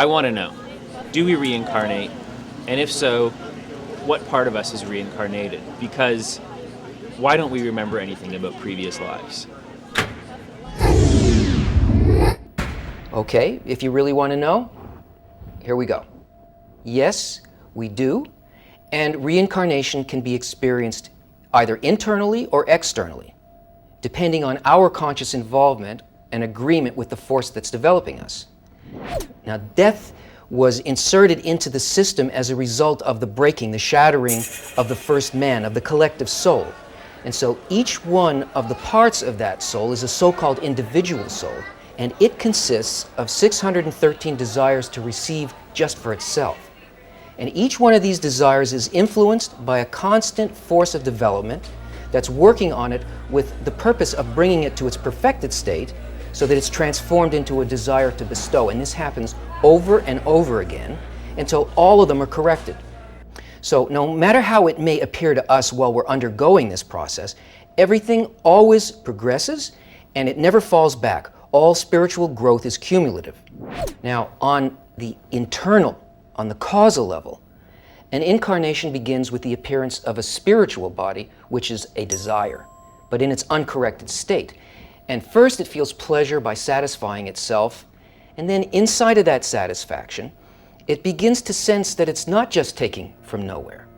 I want to know, do we reincarnate? And if so, what part of us is reincarnated? Because why don't we remember anything about previous lives? Okay, if you really want to know, here we go. Yes, we do, and reincarnation can be experienced either internally or externally, depending on our conscious involvement and agreement with the force that's developing us. Now, death was inserted into the system as a result of the breaking, the shattering of the first man, of the collective soul. And so each one of the parts of that soul is a so-called individual soul, and it consists of 613 desires to receive just for itself. And each one of these desires is influenced by a constant force of development that's working on it with the purpose of bringing it to its perfected state so that it's transformed into a desire to bestow. And this happens over and over again until all of them are corrected. So no matter how it may appear to us while we're undergoing this process, everything always progresses and it never falls back. All spiritual growth is cumulative. Now, on the internal, on the causal level, an incarnation begins with the appearance of a spiritual body, which is a desire, but in its uncorrected state. And first it feels pleasure by satisfying itself, and then inside of that satisfaction, it begins to sense that it's not just taking from nowhere,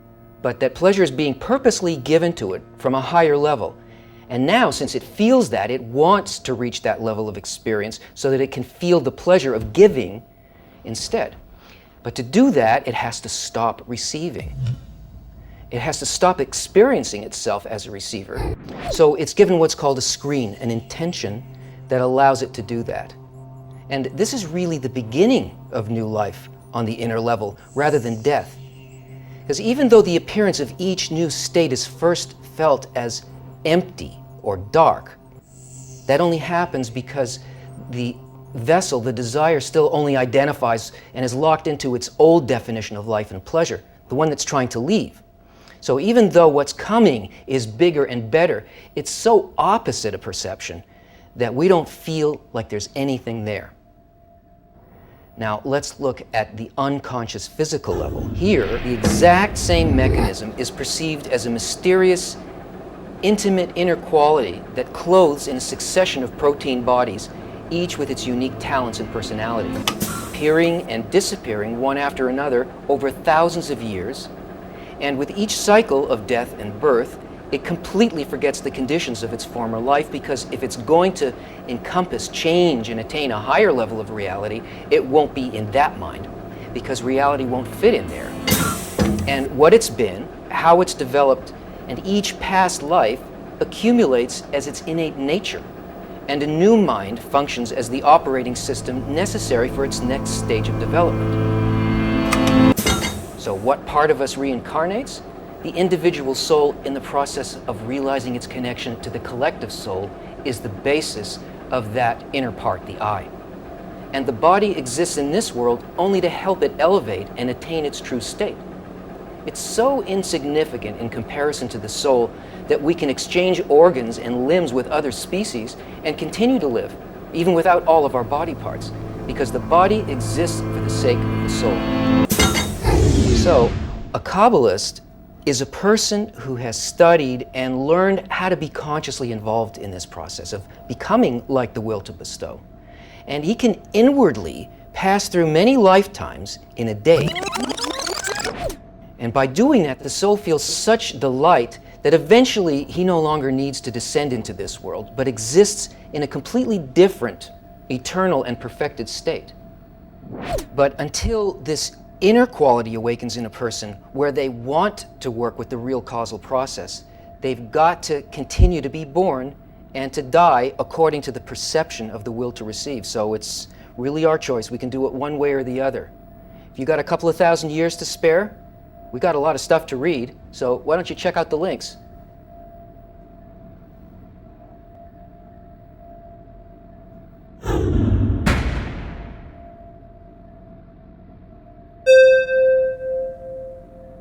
but that pleasure is being purposely given to it from a higher level. And now, since it feels that, it wants to reach that level of experience so that it can feel the pleasure of giving instead. But to do that, it has to stop receiving. It has to stop experiencing itself as a receiver. So it's given what's called a screen, an intention that allows it to do that. And this is really the beginning of new life on the inner level, rather than death. Because even though the appearance of each new state is first felt as empty or dark, that only happens because the vessel, the desire, still only identifies and is locked into its old definition of life and pleasure, the one that's trying to leave. So even though what's coming is bigger and better, it's so opposite a perception that we don't feel like there's anything there. Now let's look at the unconscious physical level. Here, the exact same mechanism is perceived as a mysterious, intimate inner quality that clothes in a succession of protein bodies, each with its unique talents and personality, appearing and disappearing one after another over thousands of years. And with each cycle of death and birth, it completely forgets the conditions of its former life, because if it's going to encompass change and attain a higher level of reality, it won't be in that mind, because reality won't fit in there. And what it's been, how it's developed, and each past life accumulates as its innate nature. And a new mind functions as the operating system necessary for its next stage of development. So what part of us reincarnates? The individual soul, in the process of realizing its connection to the collective soul, is the basis of that inner part, the I. And the body exists in this world only to help it elevate and attain its true state. It's so insignificant in comparison to the soul that we can exchange organs and limbs with other species and continue to live, even without all of our body parts, because the body exists for the sake of the soul. So, a Kabbalist is a person who has studied and learned how to be consciously involved in this process of becoming like the will to bestow. And he can inwardly pass through many lifetimes in a day. And by doing that, the soul feels such delight that eventually he no longer needs to descend into this world, but exists in a completely different, eternal and perfected state. But until this inner quality awakens in a person where they want to work with the real causal process, they've got to continue to be born and to die according to the perception of the will to receive. So it's really our choice. We can do it one way or the other. If you got a couple of thousand years to spare, we got a lot of stuff to read, so why don't you check out the links?